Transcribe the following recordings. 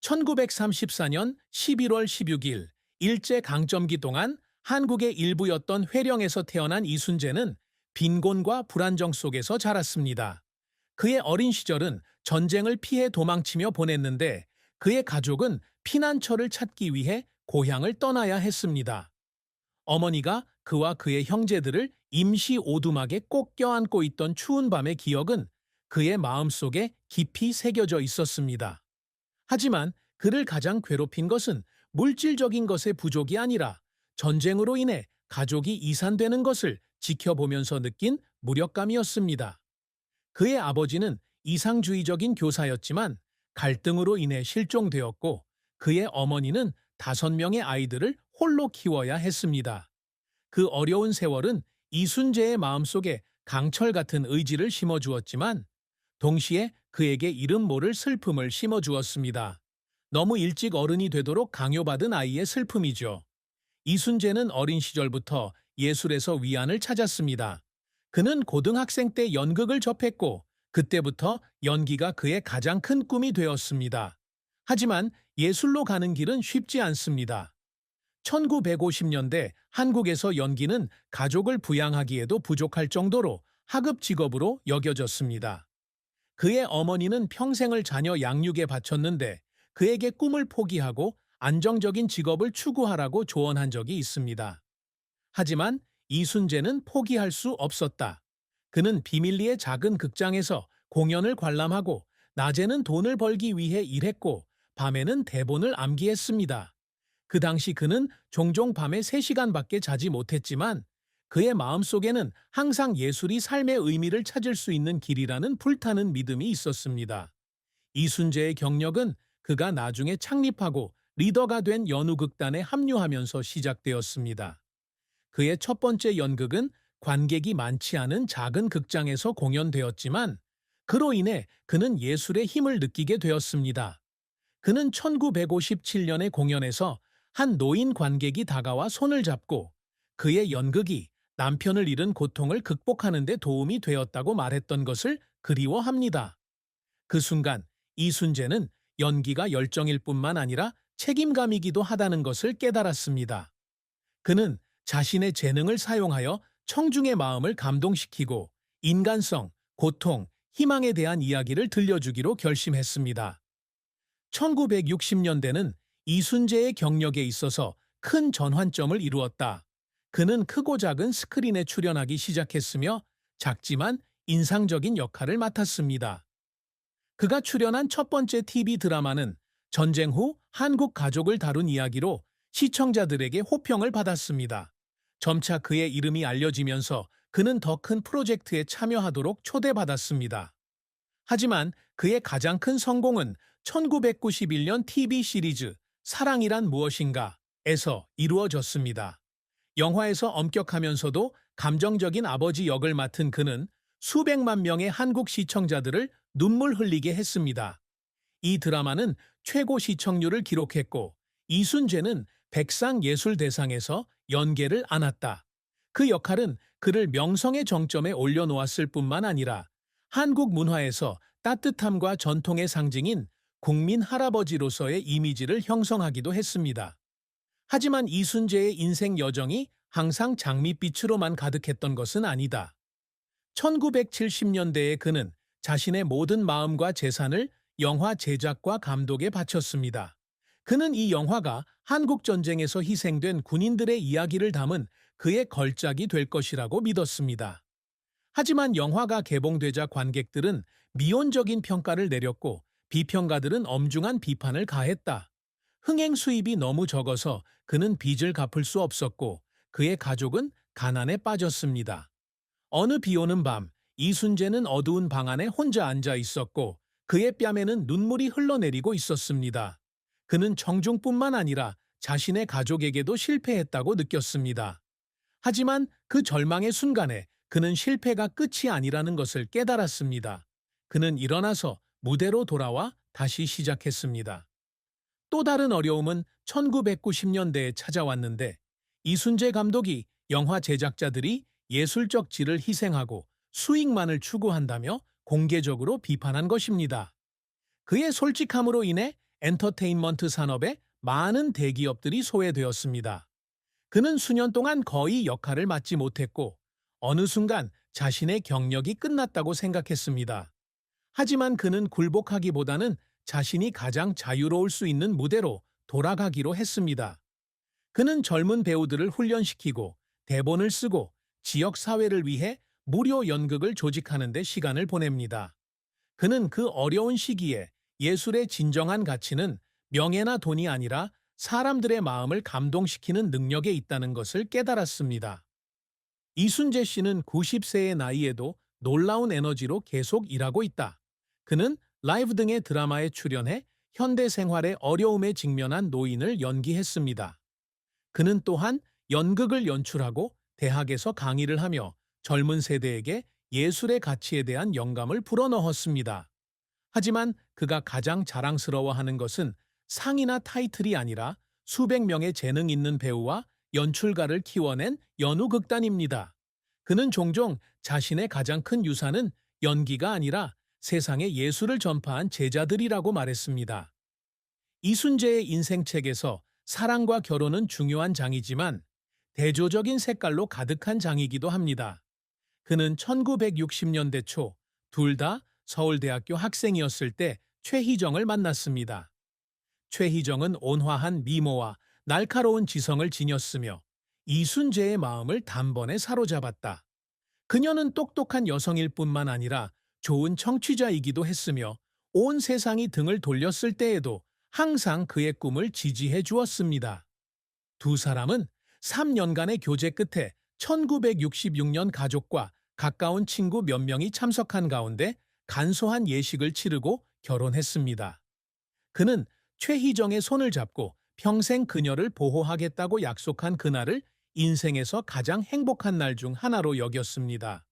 1934년 11월 16일 일제강점기 동안 한국의 일부였던 회령에서 태어난 이순재는 빈곤과 불안정 속에서 자랐습니다. 그의 어린 시절은 전쟁을 피해 도망치며 보냈는데 그의 가족은 피난처를 찾기 위해 고향을 떠나야 했습니다. 어머니가 그와 그의 형제들을 임시 오두막에 꼭 껴안고 있던 추운 밤의 기억은 그의 마음속에 깊이 새겨져 있었습니다. 하지만 그를 가장 괴롭힌 것은 물질적인 것의 부족이 아니라 전쟁으로 인해 가족이 이산되는 것을 지켜보면서 느낀 무력감이었습니다. 그의 아버지는 이상주의적인 교사였지만 갈등으로 인해 실종되었고 그의 어머니는 5명의 아이들을 홀로 키워야 했습니다. 그 어려운 세월은 이순재의 마음속에 강철 같은 의지를 심어주었지만 동시에 그에게 이름 모를 슬픔을 심어주었습니다. 너무 일찍 어른이 되도록 강요받은 아이의 슬픔이죠. 이순재는 어린 시절부터 예술에서 위안을 찾았습니다. 그는 고등학생 때 연극을 접했고 그때부터 연기가 그의 가장 큰 꿈이 되었습니다. 하지만 예술로 가는 길은 쉽지 않습니다. 1950년대 한국에서 연기는 가족을 부양하기에도 부족할 정도로 하급 직업으로 여겨졌습니다. 그의 어머니는 평생을 자녀 양육에 바쳤는데 그에게 꿈을 포기하고 안정적인 직업을 추구하라고 조언한 적이 있습니다. 하지만 이순재는 포기할 수 없었다. 그는 비밀리에 작은 극장에서 공연을 관람하고 낮에는 돈을 벌기 위해 일했고 밤에는 대본을 암기했습니다. 그 당시 그는 종종 밤에 3시간밖에 자지 못했지만 그의 마음속에는 항상 예술이 삶의 의미를 찾을 수 있는 길이라는 불타는 믿음이 있었습니다. 이순재의 경력은 그가 나중에 창립하고 리더가 된 연우극단에 합류하면서 시작되었습니다. 그의 첫 번째 연극은 관객이 많지 않은 작은 극장에서 공연되었지만 그로 인해 그는 예술의 힘을 느끼게 되었습니다. 그는 1957년의 공연에서 한 노인 관객이 다가와 손을 잡고 그의 연극이 남편을 잃은 고통을 극복하는 데 도움이 되었다고 말했던 것을 그리워합니다. 그 순간 이순재는 연기가 열정일 뿐만 아니라 책임감이기도 하다는 것을 깨달았습니다. 그는 자신의 재능을 사용하여 청중의 마음을 감동시키고 인간성, 고통, 희망에 대한 이야기를 들려주기로 결심했습니다. 1960년대는 이순재의 경력에 있어서 큰 전환점을 이루었다. 그는 크고 작은 스크린에 출연하기 시작했으며 작지만 인상적인 역할을 맡았습니다. 그가 출연한 첫 번째 TV 드라마는 전쟁 후 한국 가족을 다룬 이야기로 시청자들에게 호평을 받았습니다. 점차 그의 이름이 알려지면서 그는 더 큰 프로젝트에 참여하도록 초대받았습니다. 하지만 그의 가장 큰 성공은 1991년 TV 시리즈 사랑이란 무엇인가에서 이루어졌습니다. 영화에서 엄격하면서도 감정적인 아버지 역을 맡은 그는 수백만 명의 한국 시청자들을 눈물 흘리게 했습니다. 이 드라마는 최고 시청률을 기록했고 이순재는 백상예술대상에서 연계를 안았다. 그 역할은 그를 명성의 정점에 올려놓았을 뿐만 아니라 한국 문화에서 따뜻함과 전통의 상징인 국민 할아버지로서의 이미지를 형성하기도 했습니다. 하지만 이순재의 인생 여정이 항상 장밋빛으로만 가득했던 것은 아니다. 1970년대에 그는 자신의 모든 마음과 재산을 영화 제작과 감독에 바쳤습니다. 그는 이 영화가 한국전쟁에서 희생된 군인들의 이야기를 담은 그의 걸작이 될 것이라고 믿었습니다. 하지만 영화가 개봉되자 관객들은 미온적인 평가를 내렸고 비평가들은 엄중한 비판을 가했다. 흥행 수입이 너무 적어서 그는 빚을 갚을 수 없었고 그의 가족은 가난에 빠졌습니다. 어느 비 오는 밤, 이순재는 어두운 방 안에 혼자 앉아 있었고 그의 뺨에는 눈물이 흘러내리고 있었습니다. 그는 청중뿐만 아니라 자신의 가족에게도 실패했다고 느꼈습니다. 하지만 그 절망의 순간에 그는 실패가 끝이 아니라는 것을 깨달았습니다. 그는 일어나서 무대로 돌아와 다시 시작했습니다. 또 다른 어려움은 1990년대에 찾아왔는데 이순재 감독이 영화 제작자들이 예술적 질을 희생하고 수익만을 추구한다며 공개적으로 비판한 것입니다. 그의 솔직함으로 인해 엔터테인먼트 산업에 많은 대기업들이 소외되었습니다. 그는 수년 동안 거의 역할을 맡지 못했고 어느 순간 자신의 경력이 끝났다고 생각했습니다. 하지만 그는 굴복하기보다는 자신이 가장 자유로울 수 있는 무대로 돌아가기로 했습니다. 그는 젊은 배우들을 훈련시키고 대본을 쓰고 지역 사회를 위해 무료 연극을 조직하는 데 시간을 보냅니다. 그는 그 어려운 시기에 예술의 진정한 가치는 명예나 돈이 아니라 사람들의 마음을 감동시키는 능력에 있다는 것을 깨달았습니다. 이순재 씨는 90세의 나이에도 놀라운 에너지로 계속 일하고 있다. 그는 라이브 등의 드라마에 출연해 현대 생활의 어려움에 직면한 노인을 연기했습니다. 그는 또한 연극을 연출하고 대학에서 강의를 하며 젊은 세대에게 예술의 가치에 대한 영감을 불어넣었습니다. 하지만 그가 가장 자랑스러워하는 것은 상이나 타이틀이 아니라 수백 명의 재능 있는 배우와 연출가를 키워낸 연우극단입니다. 그는 종종 자신의 가장 큰 유산은 연기가 아니라 세상에 예술을 전파한 제자들이라고 말했습니다. 이순재의 인생책에서 사랑과 결혼은 중요한 장이지만 대조적인 색깔로 가득한 장이기도 합니다. 그는 1960년대 초 둘 다 서울대학교 학생이었을 때 최희정을 만났습니다. 최희정은 온화한 미모와 날카로운 지성을 지녔으며 이순재의 마음을 단번에 사로잡았다. 그녀는 똑똑한 여성일 뿐만 아니라 좋은 청취자이기도 했으며 온 세상이 등을 돌렸을 때에도 항상 그의 꿈을 지지해 주었습니다. 두 사람은 3년간의 교제 끝에 1966년 가족과 가까운 친구 몇 명이 참석한 가운데 간소한 예식을 치르고 결혼했습니다. 그는 최희정의 손을 잡고 평생 그녀를 보호하겠다고 약속한 그날을 인생에서 가장 행복한 날 중 하나로 여겼습니다.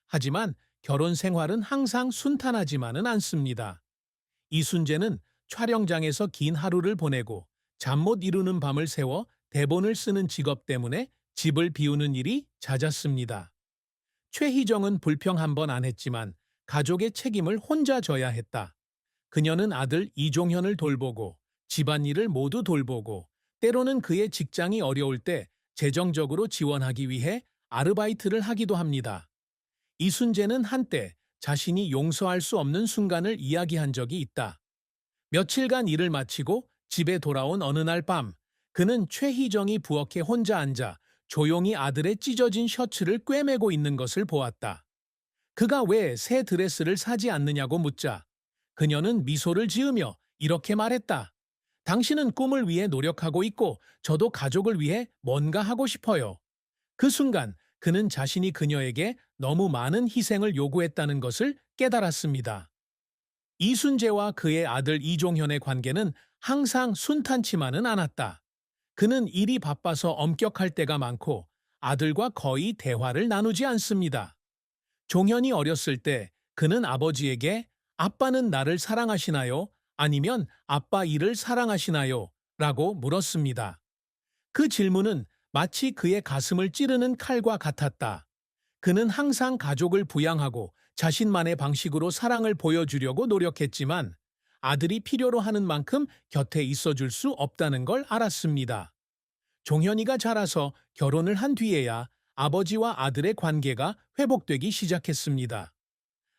하지만 결혼 생활은 항상 순탄하지만은 않습니다. 이순재는 촬영장에서 긴 하루를 보내고 잠 못 이루는 밤을 새워 대본을 쓰는 직업 때문에 집을 비우는 일이 잦았습니다. 최희정은 불평 한 번 안 했지만 가족의 책임을 혼자 져야 했다. 그녀는 아들 이종현을 돌보고 집안일을 모두 돌보고 때로는 그의 직장이 어려울 때 재정적으로 지원하기 위해 아르바이트를 하기도 합니다. 이순재는 한때 자신이 용서할 수 없는 순간을 이야기한 적이 있다. 며칠간 일을 마치고 집에 돌아온 어느 날 밤, 그는 최희정이 부엌에 혼자 앉아 조용히 아들의 찢어진 셔츠를 꿰매고 있는 것을 보았다. 그가 왜 새 드레스를 사지 않느냐고 묻자 그녀는 미소를 지으며 이렇게 말했다. 당신은 꿈을 위해 노력하고 있고 저도 가족을 위해 뭔가 하고 싶어요. 그 순간 그는 자신이 그녀에게 너무 많은 희생을 요구했다는 것을 깨달았습니다. 이순재와 그의 아들 이종현의 관계는 항상 순탄치만은 않았다. 그는 일이 바빠서 엄격할 때가 많고 아들과 거의 대화를 나누지 않습니다. 종현이 어렸을 때 그는 아버지에게 아빠는 나를 사랑하시나요? 아니면 아빠 일을 사랑하시나요? 라고 물었습니다. 그 질문은 마치 그의 가슴을 찌르는 칼과 같았다. 그는 항상 가족을 부양하고 자신만의 방식으로 사랑을 보여주려고 노력했지만 아들이 필요로 하는 만큼 곁에 있어줄 수 없다는 걸 알았습니다. 종현이가 자라서 결혼을 한 뒤에야 아버지와 아들의 관계가 회복되기 시작했습니다.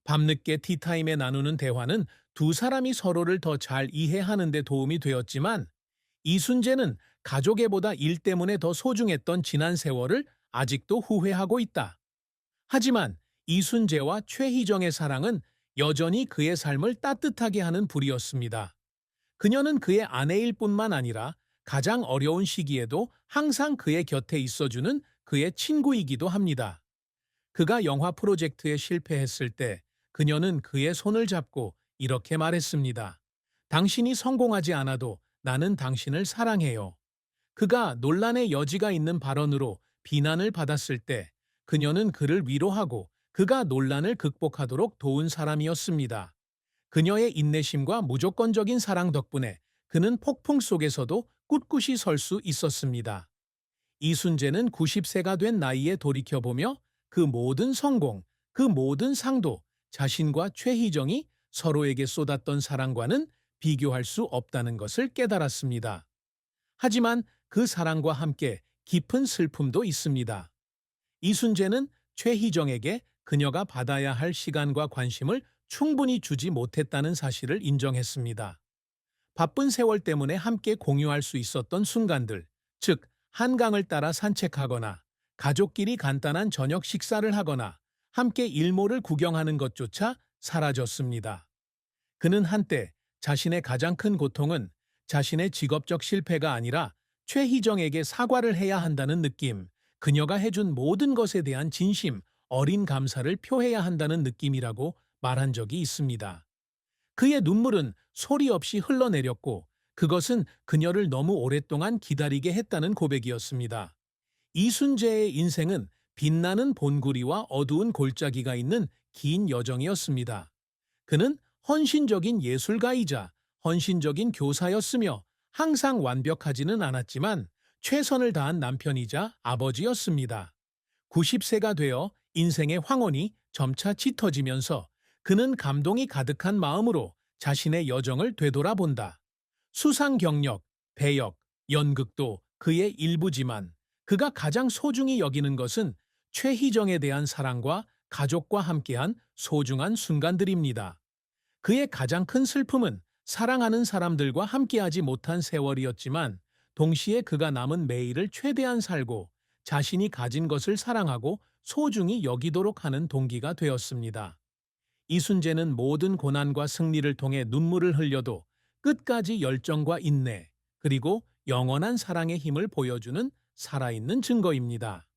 밤늦게 티타임에 나누는 대화는 두 사람이 서로를 더 잘 이해하는 데 도움이 되었지만 이순재는 가족애보다 일 때문에 더 소중했던 지난 세월을 아직도 후회하고 있다. 하지만 이순재와 최희정의 사랑은 여전히 그의 삶을 따뜻하게 하는 불이었습니다. 그녀는 그의 아내일 뿐만 아니라 가장 어려운 시기에도 항상 그의 곁에 있어주는 그의 친구이기도 합니다. 그가 영화 프로젝트에 실패했을 때 그녀는 그의 손을 잡고 이렇게 말했습니다. 당신이 성공하지 않아도 나는 당신을 사랑해요. 그가 논란의 여지가 있는 발언으로 비난을 받았을 때 그녀는 그를 위로하고 그가 논란을 극복하도록 도운 사람이었습니다. 그녀의 인내심과 무조건적인 사랑 덕분에 그는 폭풍 속에서도 꿋꿋이 설 수 있었습니다. 이순재는 90세가 된 나이에 돌이켜보며 그 모든 성공, 그 모든 상도 자신과 최희정이 서로에게 쏟았던 사랑과는 비교할 수 없다는 것을 깨달았습니다. 하지만 그 사랑과 함께 깊은 슬픔도 있습니다. 이순재는 최희정에게 그녀가 받아야 할 시간과 관심을 충분히 주지 못했다는 사실을 인정했습니다. 바쁜 세월 때문에 함께 공유할 수 있었던 순간들, 즉 한강을 따라 산책하거나 가족끼리 간단한 저녁 식사를 하거나 함께 일몰을 구경하는 것조차 사라졌습니다. 그는 한때 자신의 가장 큰 고통은 자신의 직업적 실패가 아니라 최희정에게 사과를 해야 한다는 느낌, 그녀가 해준 모든 것에 대한 진심, 어린 감사를 표해야 한다는 느낌이라고 말한 적이 있습니다. 그의 눈물은 소리 없이 흘러내렸고 그것은 그녀를 너무 오랫동안 기다리게 했다는 고백이었습니다. 이순재의 인생은 빛나는 본구리와 어두운 골짜기가 있는 긴 여정이었습니다. 그는 헌신적인 예술가이자 헌신적인 교사였으며 항상 완벽하지는 않았지만 최선을 다한 남편이자 아버지였습니다. 90세가 되어 인생의 황혼이 점차 짙어지면서 그는 감동이 가득한 마음으로 자신의 여정을 되돌아본다. 수상 경력, 배역, 연극도 그의 일부지만 그가 가장 소중히 여기는 것은 최희정에 대한 사랑과 가족과 함께한 소중한 순간들입니다. 그의 가장 큰 슬픔은 사랑하는 사람들과 함께하지 못한 세월이었지만 동시에 그가 남은 매일을 최대한 살고 자신이 가진 것을 사랑하고 소중히 여기도록 하는 동기가 되었습니다. 이순재는 모든 고난과 승리를 통해 눈물을 흘려도 끝까지 열정과 인내, 그리고 영원한 사랑의 힘을 보여주는 살아있는 증거입니다.